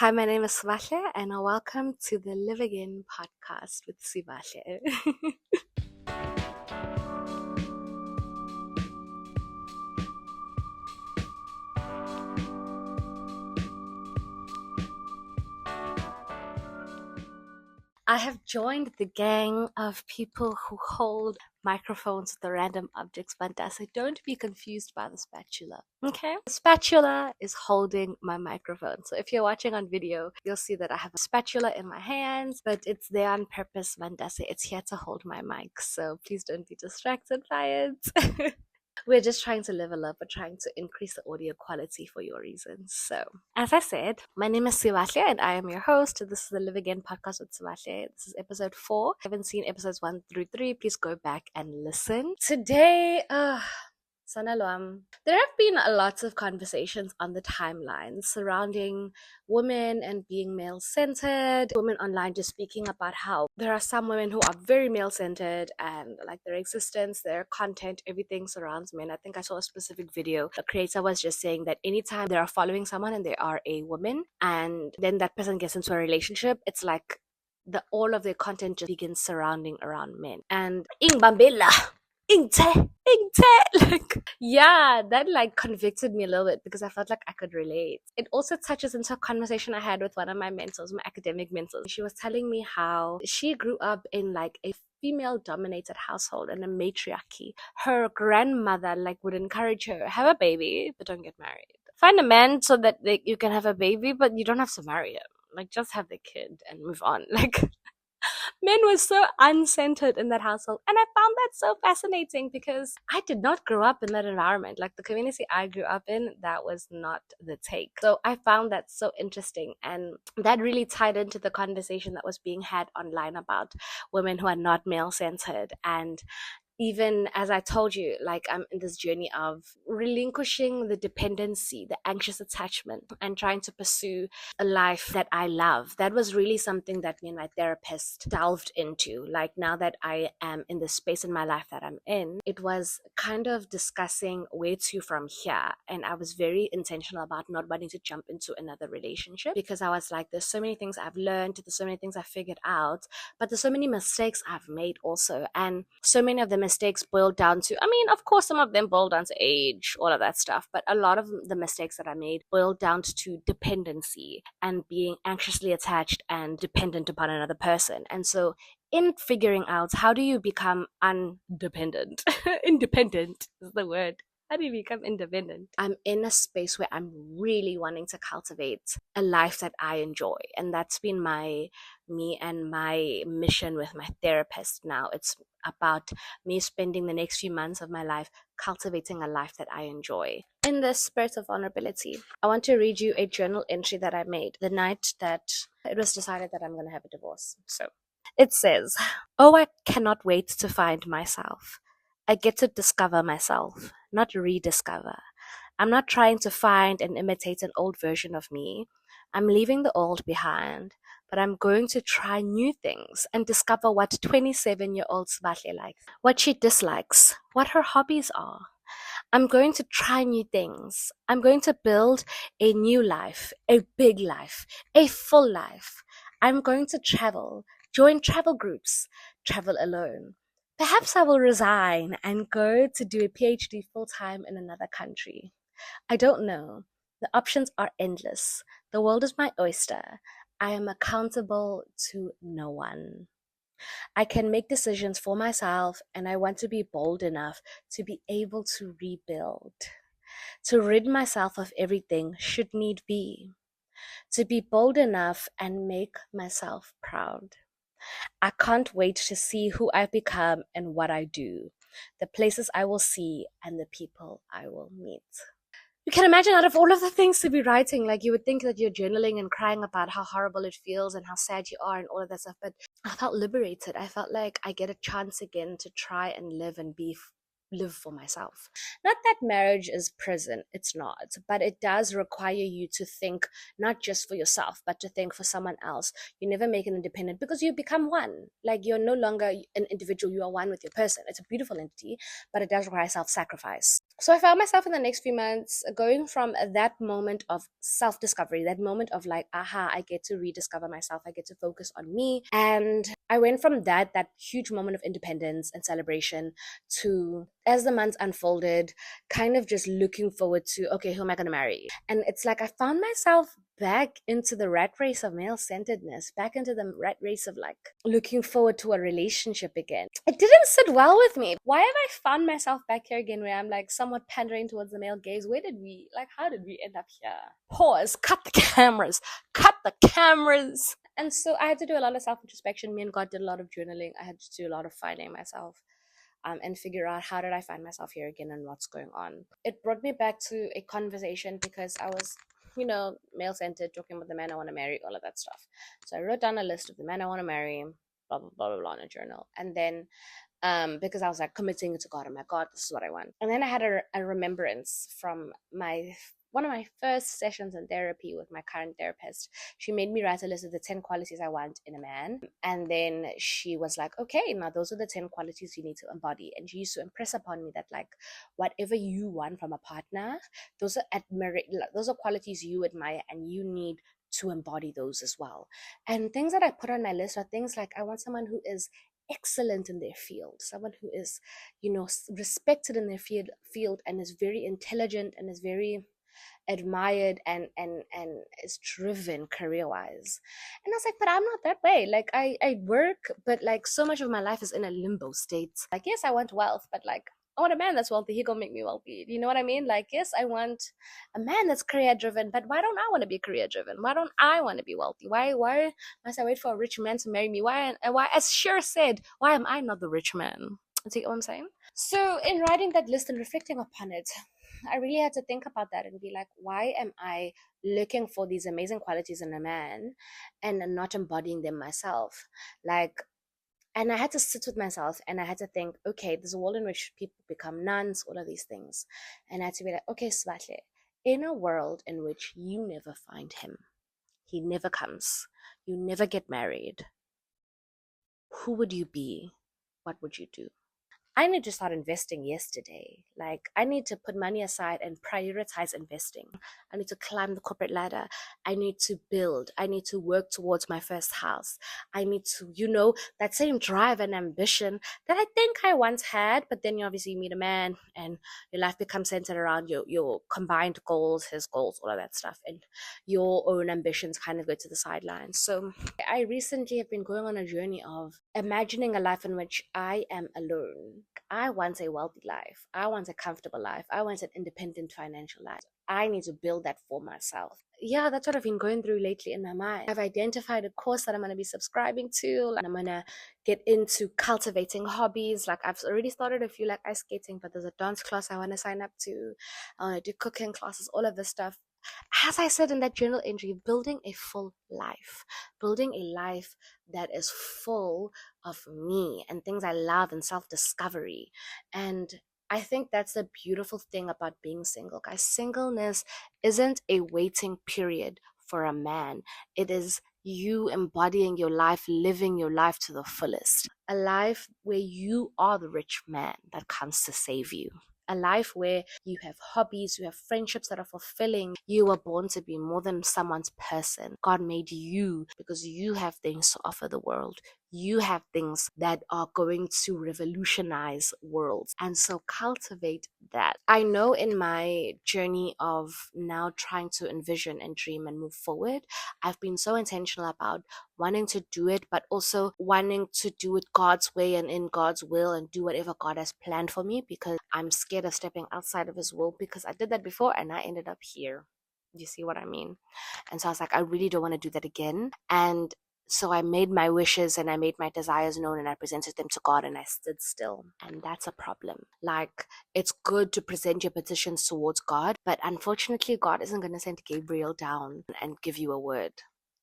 Hi, my name is Sibahle, and welcome to the Live Again podcast with Sibahle. I have joined the gang of people who hold microphones with the random objects fantastic. Don't be confused by the spatula, okay? The spatula is holding my microphone. So if you're watching on video, you'll see that I have a spatula in my hands, but it's there on purpose, fantastic. It's here to hold my mic, so please don't be distracted by it. We're just trying to level up. We're trying to increase the audio quality for your reasons. So, as I said, my name is Sibahle and I am your host. This is the Live Again podcast with Sibahle. This is episode 4. If you haven't seen episodes 1 through 3, please go back and listen. Today, Sanalwam. There have been a lot of conversations on the timeline surrounding women and being male-centered. Women online just speaking about how there are some women who are very male-centered and like their existence, their content, everything surrounds men. I think I saw a specific video. The creator was just saying that anytime they are following someone and they are a woman and then that person gets into a relationship, it's like all of their content just begins surrounding around men. And Ing Bambela. Inte, like that like convicted me a little bit because I felt like I could relate. It also touches into a conversation I had with one of my mentors, my academic mentors. She was telling me how she grew up in like a female dominated household and a matriarchy. Her grandmother like would encourage her, have a baby but don't get married, find a man so that you can have a baby but you don't have to marry him, like just have the kid and move on. Like men were so uncentered in that household. And I found that so fascinating because I did not grow up in that environment. Like the community I grew up in, that was not the take. So I found that so interesting. And that really tied into the conversation that was being had online about women who are not male-centered. And even as I told you, like I'm in this journey of relinquishing the dependency, the anxious attachment, and trying to pursue a life that I love. That was really something that me and my therapist delved into. Like now that I am in the space in my life that I'm in, it was kind of discussing where to from here. And I was very intentional about not wanting to jump into another relationship because I was like, there's so many things I've learned, there's so many things I've figured out, but there's so many mistakes I've made also. And so many of the mistakes boiled down to, I mean, of course, some of them boiled down to age, all of that stuff, but a lot of the mistakes that I made boiled down to dependency and being anxiously attached and dependent upon another person. And so in figuring out how do you become independent is the word. How do you become independent? I'm in a space where I'm really wanting to cultivate a life that I enjoy. And that's been me and my mission with my therapist now. It's about me spending the next few months of my life cultivating a life that I enjoy. In this spirit of vulnerability, I want to read you a journal entry that I made the night that it was decided that I'm going to have a divorce. So it says, "Oh, I cannot wait to find myself. I get to discover myself, not rediscover. I'm not trying to find and imitate an old version of me. I'm leaving the old behind, but I'm going to try new things and discover what 27-year-old Sibahle likes, what she dislikes, what her hobbies are. I'm going to try new things. I'm going to build a new life, a big life, a full life. I'm going to travel, join travel groups, travel alone. Perhaps I will resign and go to do a PhD full-time in another country. I don't know. The options are endless. The world is my oyster. I am accountable to no one. I can make decisions for myself, and I want to be bold enough to be able to rebuild, to rid myself of everything should need be, to be bold enough and make myself proud. I can't wait to see who I've become and what I do, the places I will see and the people I will meet." You can imagine out of all of the things to be writing, like you would think that you're journaling and crying about how horrible it feels and how sad you are and all of that stuff. But I felt liberated. I felt like I get a chance again to try and live and live for myself. Not that marriage is prison, it's not, but it does require you to think not just for yourself, but to think for someone else. You never make an independent because you become one. Like you're no longer an individual, you are one with your person. It's a beautiful entity, but it does require self-sacrifice. So I found myself in the next few months going from that moment of self discovery, that moment of like, aha, I get to rediscover myself, I get to focus on me. And I went from that huge moment of independence and celebration to, as the months unfolded, kind of just looking forward to, okay, who am I going to marry? And it's like I found myself back into the rat race of male centeredness, back into the rat race of like looking forward to a relationship again. It didn't sit well with me. Why have I found myself back here again where I'm like somewhat pandering towards the male gaze? How did we end up here? Pause, cut the cameras, cut the cameras. And so I had to do a lot of self introspection. Me and God did a lot of journaling. I had to do a lot of finding myself. And figure out how did I find myself here again and what's going on. It brought me back to a conversation because I was, male centered, talking about the man I want to marry, all of that stuff. So I wrote down a list of the men I want to marry, blah, blah, blah, blah, blah, in a journal. And then because I was like committing to God, oh my God, this is what I want. And then I had a remembrance from one of my first sessions in therapy with my current therapist. She made me write a list of the 10 qualities I want in a man. And then she was like, okay, now those are the 10 qualities you need to embody. And she used to impress upon me that like whatever you want from a partner, those are qualities you admire and you need to embody those as well. And things that I put on my list are things like I want someone who is excellent in their field, someone who is, respected in their field and is very intelligent and is very admired and is driven career wise. And I was like, but I'm not that way. Like I work, but like so much of my life is in a limbo state. Like, yes, I want wealth, but like I want a man that's wealthy. He gonna make me wealthy. You know what I mean? Like, yes, I want a man that's career driven, but why don't I want to be career driven? Why don't I want to be wealthy? Why must I wait for a rich man to marry me? Why, as Cher said, why am I not the rich man? See what I'm saying? So in writing that list and reflecting upon it, I really had to think about that and be like, why am I looking for these amazing qualities in a man and not embodying them myself? Like, and I had to sit with myself and I had to think, okay, there's a world in which people become nuns, all of these things. And I had to be like, okay, Sibahle, in a world in which you never find him, he never comes, you never get married, who would you be? What would you do? I need to start investing yesterday. Like, I need to put money aside and prioritize investing. I need to climb the corporate ladder. I need to build. I need to work towards my first house. I need to, that same drive and ambition that I think I once had. But then you obviously meet a man and your life becomes centered around your combined goals, his goals, all of that stuff. And your own ambitions kind of go to the sidelines. So I recently have been going on a journey of imagining a life in which I am alone. I want a wealthy life. I want a comfortable life. I want an independent financial life. I need to build that for myself. Yeah, that's what I've been going through lately in my mind. I've identified a course that I'm going to be subscribing to, and I'm going to get into cultivating hobbies. Like, I've already started a few, like ice skating, but there's a dance class I want to sign up to. I want to do cooking classes, all of this stuff. As I said in that journal entry, building a full life, building a life that is full of me and things I love and self discovery. And I think that's the beautiful thing about being single, guys. Singleness isn't a waiting period for a man, it is you embodying your life, living your life to the fullest. A life where you are the rich man that comes to save you. A life where you have hobbies, you have friendships that are fulfilling. You were born to be more than someone's person. God made you because you have things to offer the world. You have things that are going to revolutionize worlds. And so cultivate that. I know in my journey of now trying to envision and dream and move forward, I've been so intentional about wanting to do it, but also wanting to do it God's way and in God's will and do whatever God has planned for me, because I'm scared of stepping outside of his will, because I did that before and I ended up here. You see what I mean? And so I was like, I really don't want to do that again. And so I made my wishes and I made my desires known and I presented them to God and I stood still. And that's a problem. Like, it's good to present your petitions towards God, but unfortunately, God isn't going to send Gabriel down and give you a word.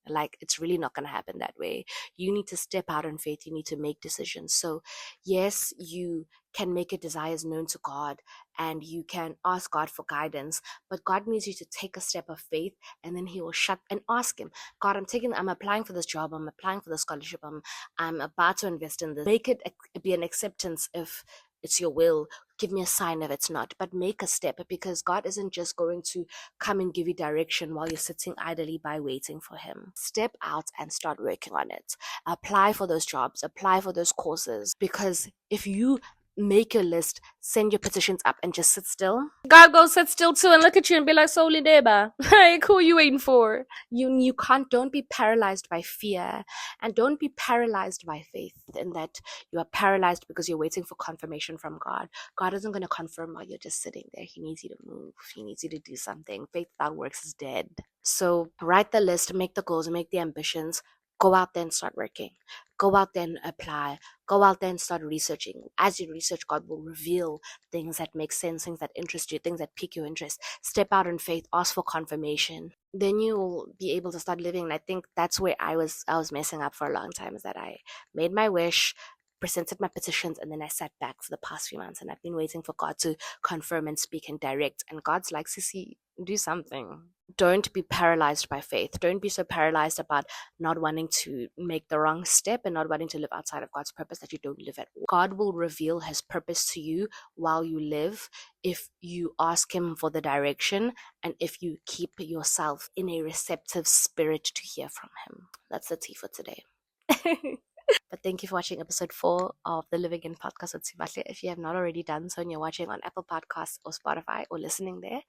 Like, it's really not going to happen that way. You need to step out in faith. You need to make decisions. So yes, you can make your desires known to God and you can ask God for guidance, but God needs you to take a step of faith, and then he will shut and ask him, God, I'm applying for this job, I'm applying for the scholarship, I'm about to invest in this. Make it be an acceptance if it's your will. Give me a sign if it's not, but make a step, because God isn't just going to come and give you direction while you're sitting idly by waiting for him. Step out and start working on it. Apply for those jobs, apply for those courses, because if you make your list, send your petitions up, and just sit still, God goes sit still too and look at you and be like, "Soli deba, like, who are you waiting for?" You can't. Don't be paralyzed by fear, and don't be paralyzed by faith, in that you are paralyzed because you're waiting for confirmation from God. God isn't going to confirm while you're just sitting there. He needs you to move. He needs you to do something. Faith without works is dead. So write the list, make the goals, make the ambitions. Go out there and start working. Go out there and apply. Go out there and start researching. As you research, God will reveal things that make sense, things that interest you, things that pique your interest. Step out in faith, ask for confirmation. Then you will be able to start living. And I think that's where I was messing up for a long time, is that I made my wish, presented my petitions, and then I sat back for the past few months, and I've been waiting for God to confirm and speak and direct. And God's like, "Sissy, do something." Don't be paralyzed by faith. Don't be so paralyzed about not wanting to make the wrong step and not wanting to live outside of God's purpose that you don't live at all. God will reveal his purpose to you while you live, if you ask him for the direction, and if you keep yourself in a receptive spirit to hear from him. That's the tea for today. But thank you for watching episode 4 of the Living In podcast with Sibahle. If you have not already done so and you're watching on Apple Podcasts or Spotify or listening there,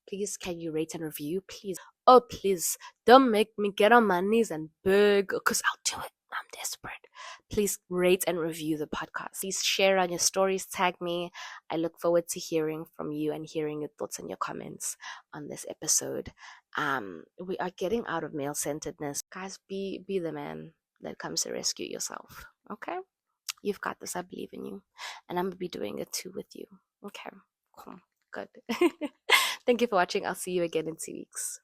please can you rate and review? Please. Oh, please. Don't make me get on my knees and beg, because I'll do it. I'm desperate. Please rate and review the podcast. Please share on your stories. Tag me. I look forward to hearing from you and hearing your thoughts and your comments on this episode. We are getting out of male-centeredness. Guys, be the man that comes to rescue yourself. Okay? You've got this. I believe in you. And I'm going to be doing it too with you. Okay. Cool. Good. Thank you for watching. I'll see you again in 2 weeks.